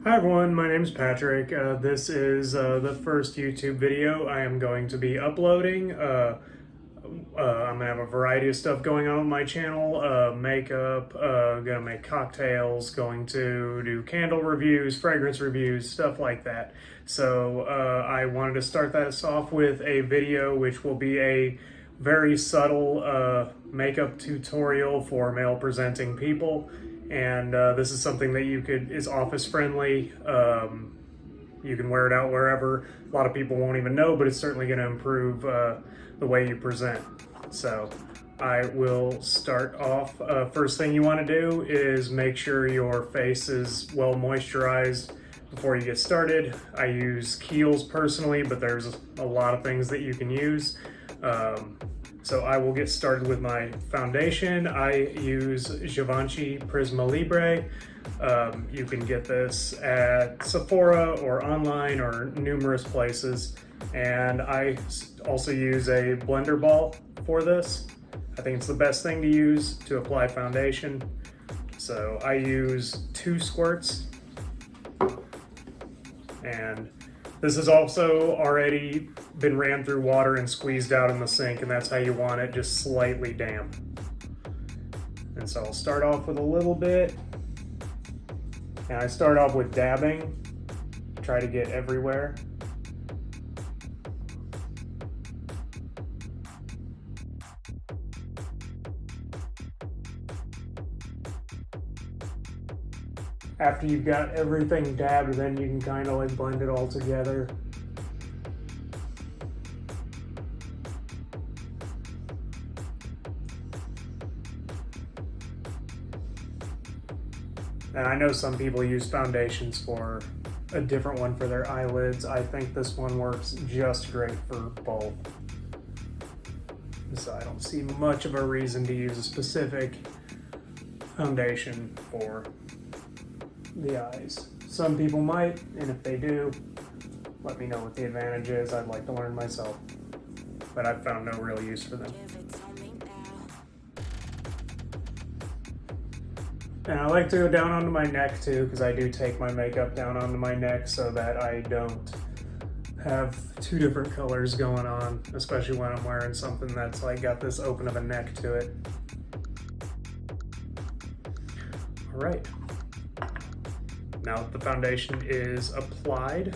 Hi everyone, my name is Patrick. This is the first YouTube video I am going to be uploading. I'm gonna have a variety of stuff going on my channel, makeup, gonna make cocktails, going to do candle reviews, fragrance reviews, stuff like that. So I wanted to start this off with a video which will be a very subtle makeup tutorial for male presenting people. And this is something that is office friendly. You can wear it out wherever. A lot of people won't even know, but it's certainly going to improve the way you present. So I will start off. First thing you want to do is make sure your face is well moisturized before you get started. I use Kiehl's personally, but there's a lot of things that you can use. So I will get started with my foundation. I use Givenchy Prisma Libre. You can get this at Sephora or online or numerous places. And I also use a blender ball for this. I think it's the best thing to use to apply foundation. So I use 2 squirts. And this has also already been ran through water and squeezed out in the sink, and that's how you want it, just slightly damp. And so I'll start off with a little bit. And I start off with dabbing, try to get everywhere. After you've got everything dabbed, then you can kind of like blend it all together. And I know some people use foundations for a different one for their eyelids. I think this one works just great for both. So I don't see much of a reason to use a specific foundation for the eyes. Some people might, and if they do, let me know what the advantage is. I'd like to learn myself, but I've found no real use for them. And I like to go down onto my neck too, because I do take my makeup down onto my neck so that I don't have 2 different colors going on, especially when I'm wearing something that's like got this open of a neck to it. All right. Now that the foundation is applied,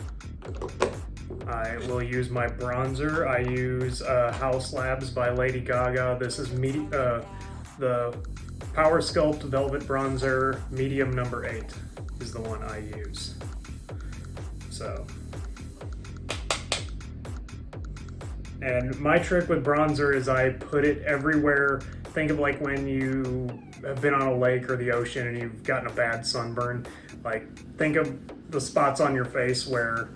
I will use my bronzer. I use House Labs by Lady Gaga. This is the Power Sculpt Velvet Bronzer Medium number 8 is the one I use. So, and my trick with bronzer is I put it everywhere. Think of like when you have been on a lake or the ocean and you've gotten a bad sunburn. Like, think of the spots on your face where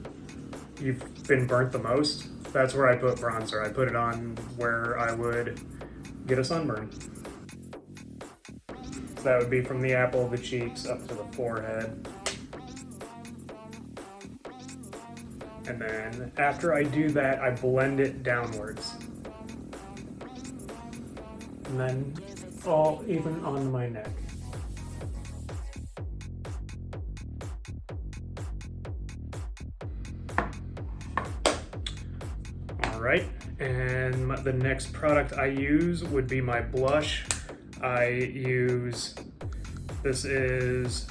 you've been burnt the most. That's where I put bronzer. I put it on where I would get a sunburn. So that would be from the apple of the cheeks up to the forehead. And then after I do that, I blend it downwards. And then all even on my neck. All right, and the next product I use would be my blush. This is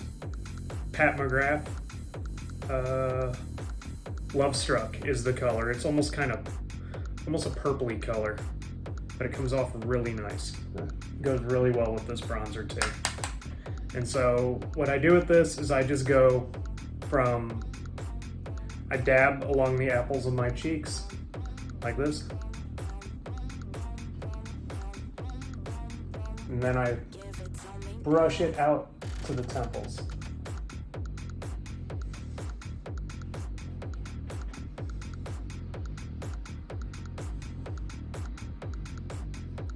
Pat McGrath. Love Struck is the color. It's almost a purpley color, but it comes off really nice. It goes really well with this bronzer too. And so what I do with this is I just go I dab along the apples of my cheeks like this. And then I brush it out to the temples.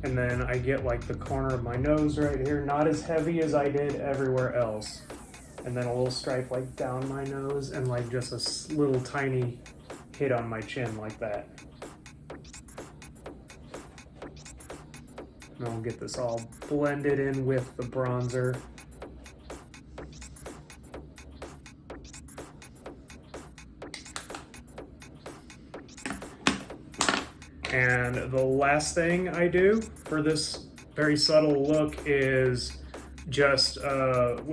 And then I get like the corner of my nose right here, not as heavy as I did everywhere else. And then a little stripe like down my nose and like just a little tiny hit on my chin like that. And I'll get this all blended in with the bronzer. And the last thing I do for this very subtle look is just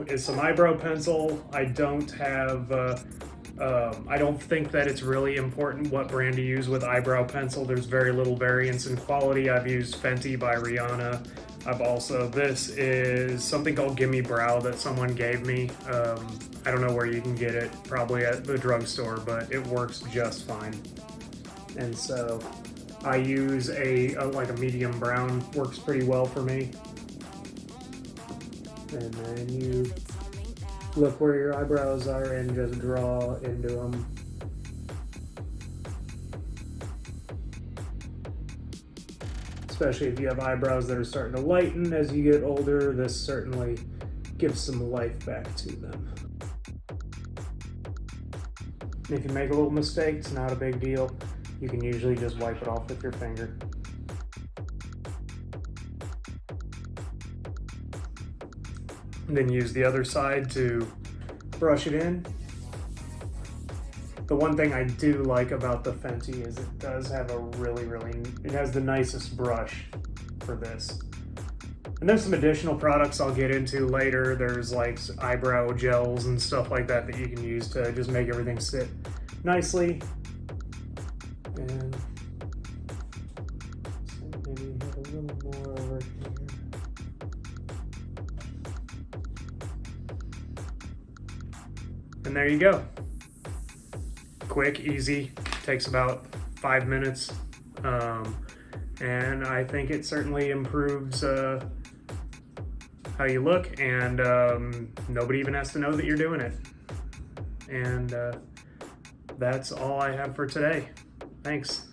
is some eyebrow pencil. I don't have I don't think that it's really important what brand to use with eyebrow pencil. There's very little variance in quality. I've used Fenty by Rihanna. This is something called Gimme Brow that someone gave me. I don't know where you can get it, probably at the drugstore, but it works just fine. And so I use like a medium brown, works pretty well for me. And then you look where your eyebrows are and just draw into them. Especially if you have eyebrows that are starting to lighten as you get older, this certainly gives some life back to them. And if you make a little mistake, it's not a big deal. You can usually just wipe it off with your finger. And then use the other side to brush it in. The one thing I do like about the Fenty is it does have a it has the nicest brush for this. And there's some additional products I'll get into later. There's like eyebrow gels and stuff like that that you can use to just make everything sit nicely. And so maybe have a little more over here. And there you go. Quick, easy, takes about 5 minutes. And I think it certainly improves how you look, and nobody even has to know that you're doing it. And that's all I have for today. Thanks.